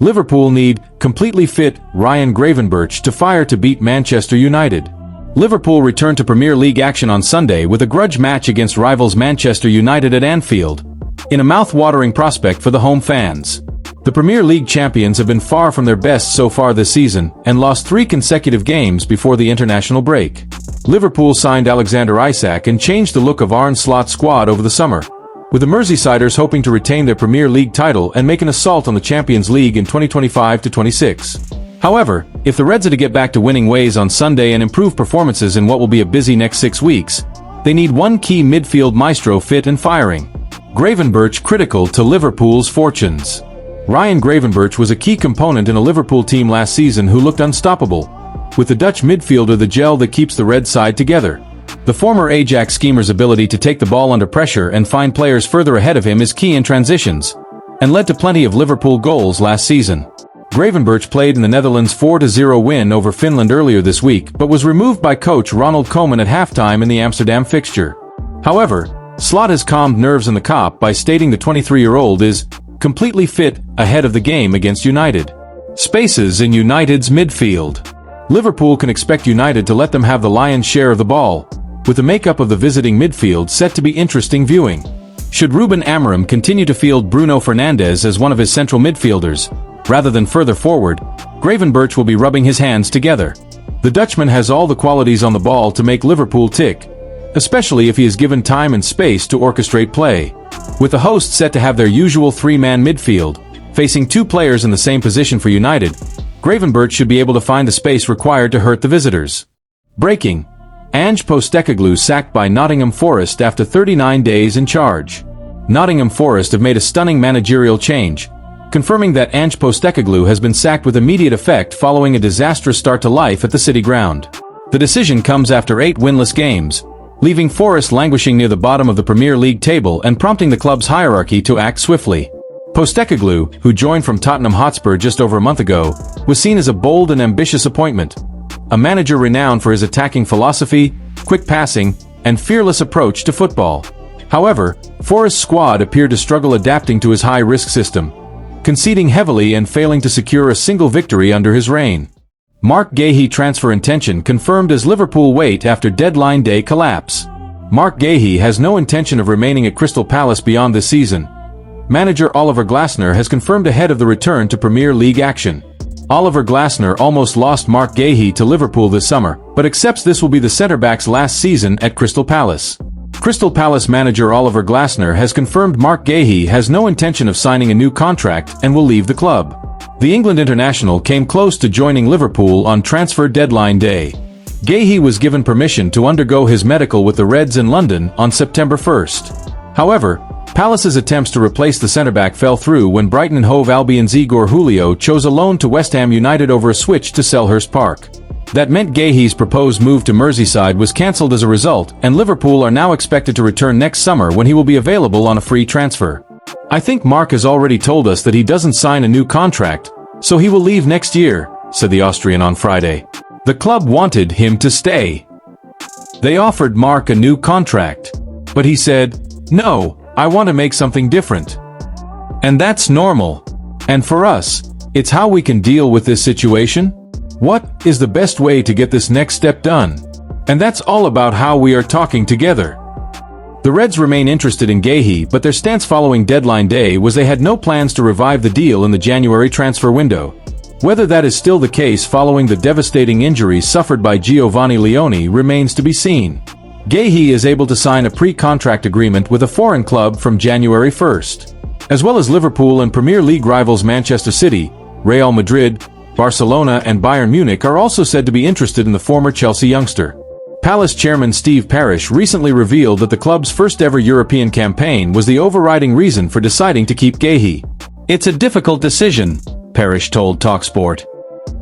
Liverpool need completely fit Ryan Gravenberch to fire to beat Manchester United. Liverpool return to Premier League action on Sunday with a grudge match against rivals Manchester United at Anfield, in a mouth-watering prospect for the home fans. The Premier League champions have been far from their best so far this season and lost 3 consecutive games before the international break. Liverpool signed Alexander Isak and changed the look of Arne Slot's squad over the summer, with the Merseysiders hoping to retain their Premier League title and make an assault on the Champions League in 2025-26. However, if the Reds are to get back to winning ways on Sunday and improve performances in what will be a busy next 6 weeks, they need one key midfield maestro fit and firing. Gravenberch critical to Liverpool's fortunes. Ryan Gravenberch was a key component in a Liverpool team last season who looked unstoppable, with the Dutch midfielder the gel that keeps the Red side together. The former Ajax schemer's ability to take the ball under pressure and find players further ahead of him is key in transitions, and led to plenty of Liverpool goals last season. Gravenberch played in the Netherlands' 4-0 win over Finland earlier this week but was removed by coach Ronald Koeman at halftime in the Amsterdam fixture. However, Slot has calmed nerves in the COP by stating the 23-year-old is completely fit ahead of the game against United. Spaces in United's midfield. Liverpool can expect United to let them have the lion's share of the ball, with the makeup of the visiting midfield set to be interesting viewing. Should Ruben Amorim continue to field Bruno Fernandes as one of his central midfielders, rather than further forward, Gravenberch will be rubbing his hands together. The Dutchman has all the qualities on the ball to make Liverpool tick, especially if he is given time and space to orchestrate play. With the hosts set to have their usual 3-man midfield, facing 2 players in the same position for United, Gravenberch should be able to find the space required to hurt the visitors. Breaking: Ange Postecoglou sacked by Nottingham Forest after 39 days in charge. Nottingham Forest have made a stunning managerial change, confirming that Ange Postecoglou has been sacked with immediate effect following a disastrous start to life at the City Ground. The decision comes after 8 winless games, leaving Forest languishing near the bottom of the Premier League table and prompting the club's hierarchy to act swiftly. Postecoglou, who joined from Tottenham Hotspur just over a month ago, was seen as a bold and ambitious appointment, a manager renowned for his attacking philosophy, quick passing, and fearless approach to football. However, Forest's squad appeared to struggle adapting to his high-risk system, conceding heavily and failing to secure a single victory under his reign. Mark Guéhi transfer intention confirmed as Liverpool wait after deadline day collapse. Mark Guéhi has no intention of remaining at Crystal Palace beyond this season. Manager Oliver Glasner has confirmed ahead of the return to Premier League action. Oliver Glasner almost lost Mark Guéhi to Liverpool this summer, but accepts this will be the centre-back's last season at Crystal Palace. Crystal Palace manager Oliver Glasner has confirmed Mark Guéhi has no intention of signing a new contract and will leave the club. The England international came close to joining Liverpool on transfer deadline day. Guéhi was given permission to undergo his medical with the Reds in London on September 1st. However, Palace's attempts to replace the centre-back fell through when Brighton and Hove Albion's Igor Julio chose a loan to West Ham United over a switch to Selhurst Park. That meant Guéhi's proposed move to Merseyside was cancelled as a result, and Liverpool are now expected to return next summer when he will be available on a free transfer. I think Mark has already told us that he doesn't sign a new contract, so he will leave next year, said the Austrian on Friday. The club wanted him to stay. They offered Mark a new contract, but he said, "No, I want to make something different." And that's normal. And for us, it's how we can deal with this situation. What is the best way to get this next step done? And that's all about how we are talking together. The Reds remain interested in Guéhi, but their stance following deadline day was they had no plans to revive the deal in the January transfer window. Whether that is still the case following the devastating injuries suffered by Giovanni Leone remains to be seen. Guéhi is able to sign a pre-contract agreement with a foreign club from January 1st. As well as Liverpool and Premier League rivals Manchester City, Real Madrid, Barcelona and Bayern Munich are also said to be interested in the former Chelsea youngster. Palace chairman Steve Parish recently revealed that the club's first-ever European campaign was the overriding reason for deciding to keep Guéhi. "It's a difficult decision," Parish told TalkSport.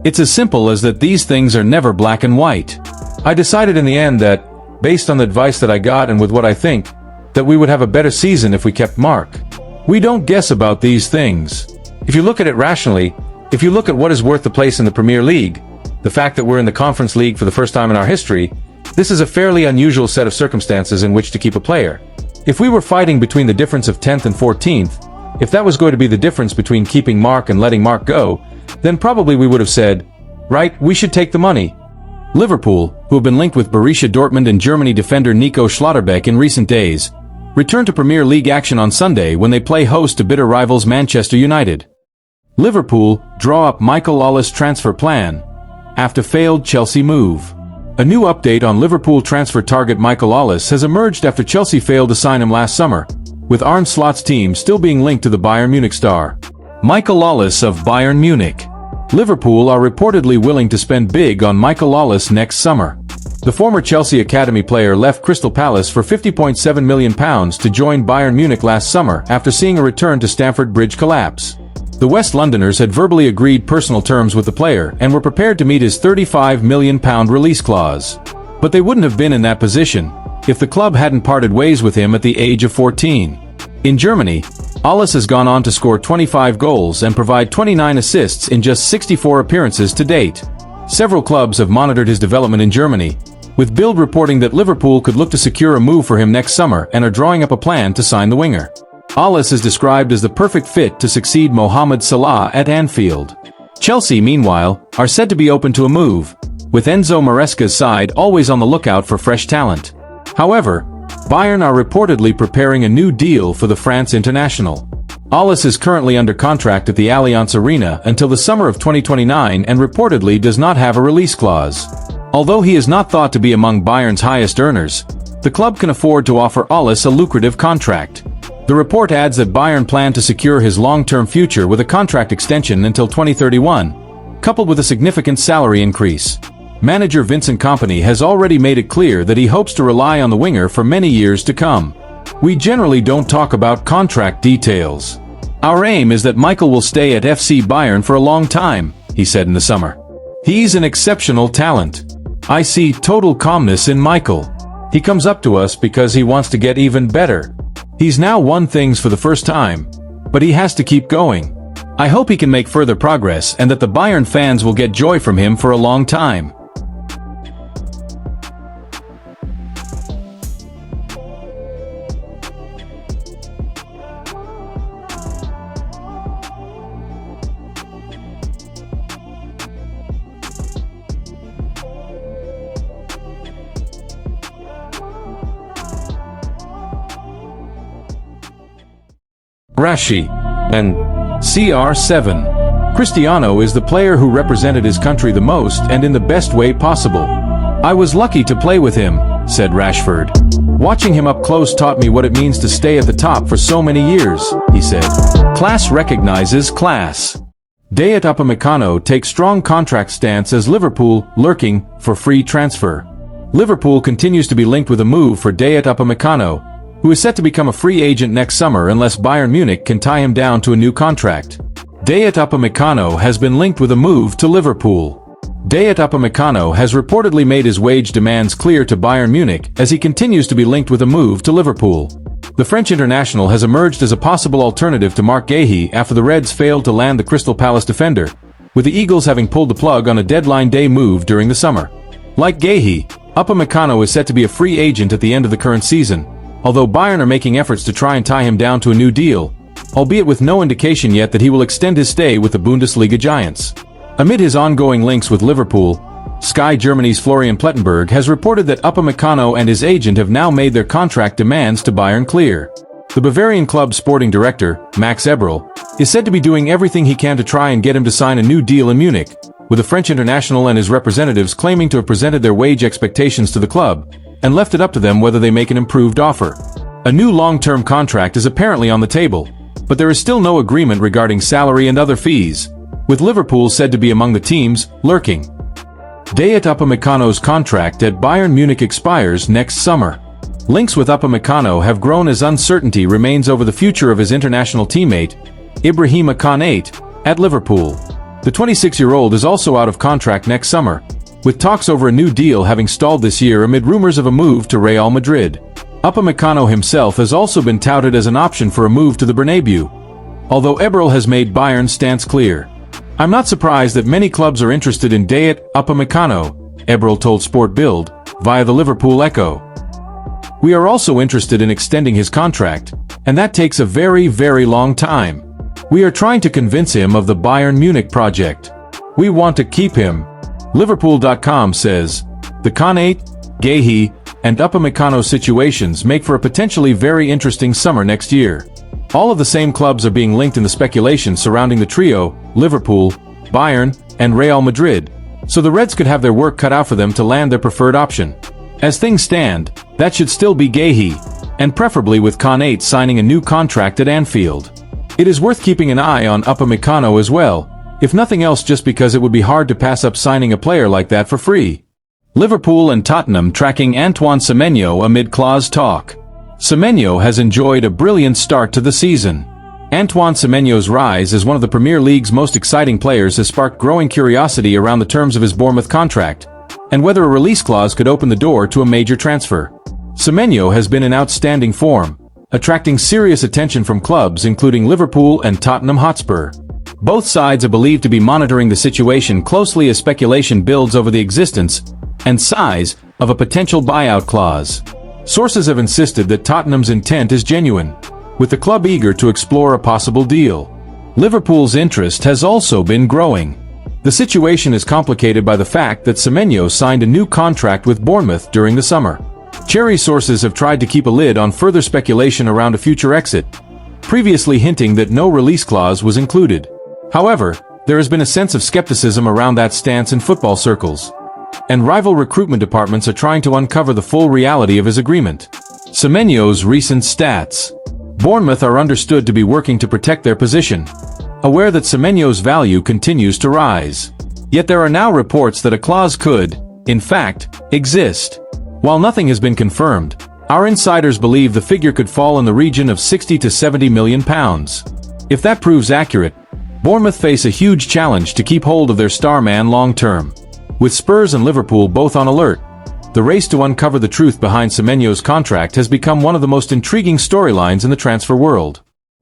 "It's as simple as that these things are never black and white. I decided in the end that, based on the advice that I got and with what I think, that we would have a better season if we kept Mark. We don't guess about these things. If you look at it rationally, if you look at what is worth the place in the Premier League, the fact that we're in the Conference League for the first time in our history, this is a fairly unusual set of circumstances in which to keep a player. If we were fighting between the difference of 10th and 14th, If that was going to be the difference between keeping Mark and letting Mark go, then probably we would have said, right, we should take the money. Liverpool, who have been linked with Borussia Dortmund and Germany defender Nico Schlotterbeck in recent days, return to Premier League action on Sunday when they play host to bitter rivals Manchester United. Liverpool draw up Michael Ollis transfer plan after failed Chelsea move. A new update on Liverpool transfer target Michael Ollis has emerged after Chelsea failed to sign him last summer, with Arne Slot's team still being linked to the Bayern Munich star. Michael Ollis of Bayern Munich. Liverpool are reportedly willing to spend big on Michael Ollis next summer. The former Chelsea academy player left Crystal Palace for £50.7 million to join Bayern Munich last summer after seeing a return to Stamford Bridge collapse. The West Londoners had verbally agreed personal terms with the player and were prepared to meet his £35 million release clause. But they wouldn't have been in that position if the club hadn't parted ways with him at the age of 14. In Germany, Ollis has gone on to score 25 goals and provide 29 assists in just 64 appearances to date. Several clubs have monitored his development in Germany, with Bild reporting that Liverpool could look to secure a move for him next summer and are drawing up a plan to sign the winger. Ollis is described as the perfect fit to succeed Mohamed Salah at Anfield. Chelsea, meanwhile, are said to be open to a move, with Enzo Maresca's side always on the lookout for fresh talent. However, Bayern are reportedly preparing a new deal for the France international. Ollis is currently under contract at the Allianz Arena until the summer of 2029 and reportedly does not have a release clause. Although he is not thought to be among Bayern's highest earners, the club can afford to offer Ollis a lucrative contract. The report adds that Bayern plan to secure his long-term future with a contract extension until 2031, coupled with a significant salary increase. Manager Vincent Kompany has already made it clear that he hopes to rely on the winger for many years to come. We generally don't talk about contract details. Our aim is that Michael will stay at FC Bayern for a long time, he said in the summer. He's an exceptional talent. I see total calmness in Michael. He comes up to us because he wants to get even better. He's now won things for the first time, but he has to keep going. I hope he can make further progress and that the Bayern fans will get joy from him for a long time. Rashi and CR7. Cristiano is the player who represented his country the most and in the best way possible. I was lucky to play with him, said Rashford. Watching him up close taught me what it means to stay at the top for so many years, he said. Class recognizes class. Dayot Upamecano takes strong contract stance as Liverpool lurking for free transfer. Liverpool continues to be linked with a move for Dayot Upamecano, who is set to become a free agent next summer unless Bayern Munich can tie him down to a new contract. Dayot Upamecano has been linked with a move to Liverpool. Dayot Upamecano has reportedly made his wage demands clear to Bayern Munich as he continues to be linked with a move to Liverpool. The French international has emerged as a possible alternative to Marc Guéhi after the Reds failed to land the Crystal Palace defender, with the Eagles having pulled the plug on a deadline day move during the summer. Like Guéhi, Upamecano is set to be a free agent at the end of the current season, although Bayern are making efforts to try and tie him down to a new deal, albeit with no indication yet that he will extend his stay with the Bundesliga giants. Amid his ongoing links with Liverpool, Sky Germany's Florian Plettenberg has reported that Upamecano and his agent have now made their contract demands to Bayern clear. The Bavarian club's sporting director, Max Eberl, is said to be doing everything he can to try and get him to sign a new deal in Munich, with the French international and his representatives claiming to have presented their wage expectations to the club, and left it up to them whether they make an improved offer. A new long-term contract is apparently on the table, but there is still no agreement regarding salary and other fees, with Liverpool said to be among the teams lurking. Dayot Upamecano's contract at Bayern Munich expires next summer. Links with Upamecano have grown as uncertainty remains over the future of his international teammate, Ibrahima Konate, at Liverpool. The 26-year-old is also out of contract next summer, with talks over a new deal having stalled this year amid rumors of a move to Real Madrid. Upamecano himself has also been touted as an option for a move to the Bernabeu, although Eberl has made Bayern's stance clear. I'm not surprised that many clubs are interested in Dayot Upamecano, Eberl told Sport Bild, via the Liverpool Echo. We are also interested in extending his contract, and that takes a very, very long time. We are trying to convince him of the Bayern Munich project. We want to keep him. Liverpool.com says, the Konate, Guéhi, and Upamecano situations make for a potentially very interesting summer next year. All of the same clubs are being linked in the speculation surrounding the trio, Liverpool, Bayern, and Real Madrid, so the Reds could have their work cut out for them to land their preferred option. As things stand, that should still be Guéhi, and preferably with Konate signing a new contract at Anfield. It is worth keeping an eye on Upamecano as well, if nothing else just because it would be hard to pass up signing a player like that for free. Liverpool and Tottenham tracking Antoine Semenyo amid clause talk. Semenyo has enjoyed a brilliant start to the season. Antoine Semenyo's rise as one of the Premier League's most exciting players has sparked growing curiosity around the terms of his Bournemouth contract, and whether a release clause could open the door to a major transfer. Semenyo has been in outstanding form, attracting serious attention from clubs including Liverpool and Tottenham Hotspur. Both sides are believed to be monitoring the situation closely as speculation builds over the existence and size of a potential buyout clause. Sources have insisted that Tottenham's intent is genuine, with the club eager to explore a possible deal. Liverpool's interest has also been growing. The situation is complicated by the fact that Semenyo signed a new contract with Bournemouth during the summer. Cherry sources have tried to keep a lid on further speculation around a future exit, previously hinting that no release clause was included. However, there has been a sense of skepticism around that stance in football circles, and rival recruitment departments are trying to uncover the full reality of his agreement. Semenyo's recent stats. Bournemouth are understood to be working to protect their position, aware that Semenyo's value continues to rise. Yet there are now reports that a clause could, in fact, exist. While nothing has been confirmed, our insiders believe the figure could fall in the region of £60 to £70 million. If that proves accurate, Bournemouth face a huge challenge to keep hold of their star man long-term. With Spurs and Liverpool both on alert, the race to uncover the truth behind Semenyo's contract has become one of the most intriguing storylines in the transfer world.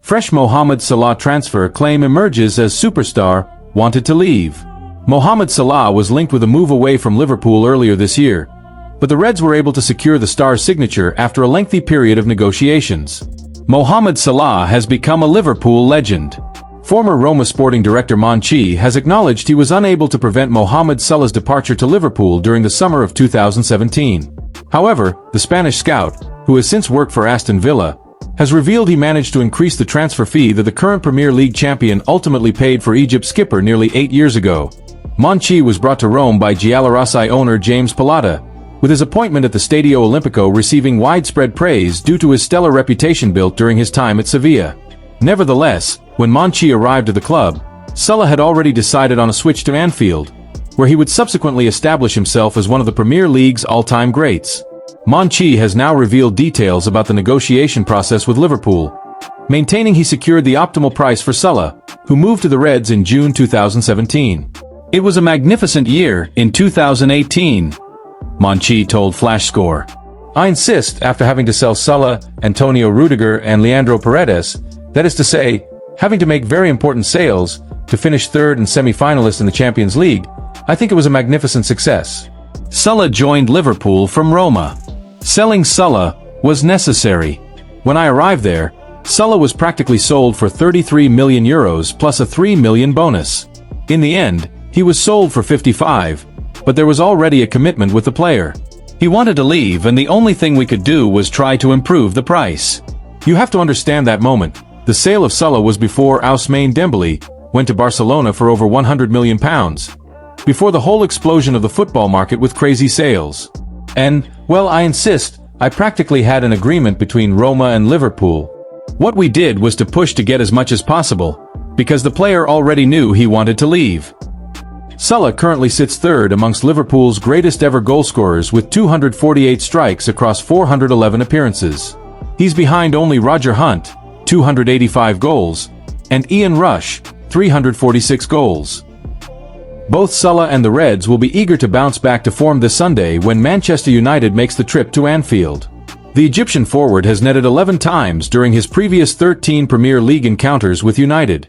Fresh Mohamed Salah transfer claim emerges as superstar wanted to leave. Mohamed Salah was linked with a move away from Liverpool earlier this year, but the Reds were able to secure the star's signature after a lengthy period of negotiations. Mohamed Salah has become a Liverpool legend. Former Roma sporting director Monchi has acknowledged he was unable to prevent Mohamed Salah's departure to Liverpool during the summer of 2017. However, the Spanish scout, who has since worked for Aston Villa, has revealed he managed to increase the transfer fee that the current Premier League champion ultimately paid for Egypt's skipper nearly 8 years ago. Monchi was brought to Rome by Giallorossi owner James Pallotta, with his appointment at the Stadio Olimpico receiving widespread praise due to his stellar reputation built during his time at Sevilla. Nevertheless, when Monchi arrived at the club, Salah had already decided on a switch to Anfield, where he would subsequently establish himself as one of the Premier League's all-time greats. Monchi has now revealed details about the negotiation process with Liverpool, maintaining he secured the optimal price for Salah, who moved to the Reds in June 2017. It was a magnificent year in 2018, Monchi told FlashScore. I insist, after having to sell Salah, Antonio Rudiger and Leandro Paredes, that is to say, having to make very important sales to finish third and semi-finalist in the Champions League, I think it was a magnificent success. Salah joined Liverpool from Roma. Selling Salah was necessary. When I arrived there, Salah was practically sold for €33 million plus a €3 million bonus. In the end, he was sold for 55, but there was already a commitment with the player. He wanted to leave and the only thing we could do was try to improve the price. You have to understand that moment. The sale of Salah was before Ousmane Dembele went to Barcelona for over £100 million, before the whole explosion of the football market with crazy sales. And, well, I insist, I practically had an agreement between Roma and Liverpool. What we did was to push to get as much as possible, because the player already knew he wanted to leave. Salah currently sits third amongst Liverpool's greatest ever goalscorers with 248 strikes across 411 appearances. He's behind only Roger Hunt, 285 goals, and Ian Rush, 346 goals. Both Salah and the Reds will be eager to bounce back to form this Sunday when Manchester United makes the trip to Anfield. The Egyptian forward has netted 11 times during his previous 13 Premier League encounters with United.